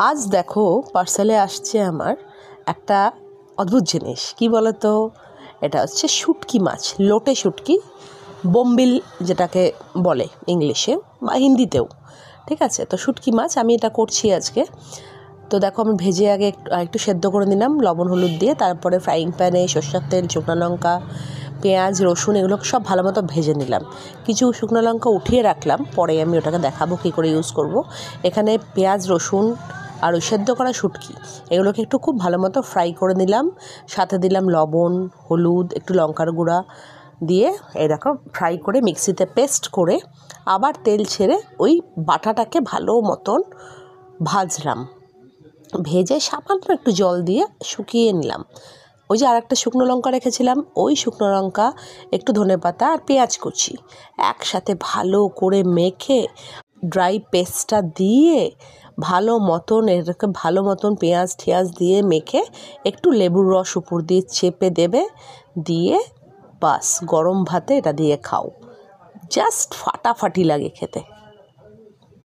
আজ দেখো পার্সেলে আসছে আমার একটা অদ্ভুত জিনিস। কি বলো তো, এটা হচ্ছে শুটকি মাছ, লোটে শুটকি, বোম্বিল যেটাকে বলে ইংলিশে বা হিন্দিতেও, ঠিক আছে। তো শুটকি মাছ আমি এটা করছি আজকে। তো দেখো আমি ভেজে আগে একটু সেদ্ধ করে নিলাম লবণ হলুদ দিয়ে, তারপরে ফ্রাইং প্যানে সরষের তেল, শুকনো লঙ্কা, পেঁয়াজ, রসুন এগুলো সব ভালো মতো ভেজে নিলাম। কিছু শুকনো লঙ্কা উঠিয়ে রাখলাম, পরে আমি ওটাকে দেখাবো কী করে ইউজ করব। এখানে পেঁয়াজ, রসুন আর ওই সেদ্ধ করা শুটকি এগুলোকে একটু খুব ভালো মতো ফ্রাই করে নিলাম। সাথে দিলাম লবণ, হলুদ, একটু লঙ্কার গুঁড়া দিয়ে এরকম ফ্রাই করে মিক্সিতে পেস্ট করে আবার তেল ছেড়ে ওই বাটাটাকে ভালো মতন ভাজলাম। ভেজে সামান্য একটু জল দিয়ে শুকিয়ে নিলাম। ওই যে আরেকটা শুকনো লঙ্কা রেখেছিলাম, ওই শুকনো লঙ্কা, একটু ধনেপাতা আর পেঁয়াজ কুচি একসাথে ভালো করে মেখে ড্রাই পেস্টটা দিয়ে ভালো মতন এরকম ভালো মতন পেঁয়াজ ঠেয়াজ দিয়ে মেখে একটু লেবুর রস উপর দিয়ে চেপে দেবে, দিয়ে বাস গরম ভাতে এটা দিয়ে খাও, জাস্ট ফাটাফাটি লাগে খেতে।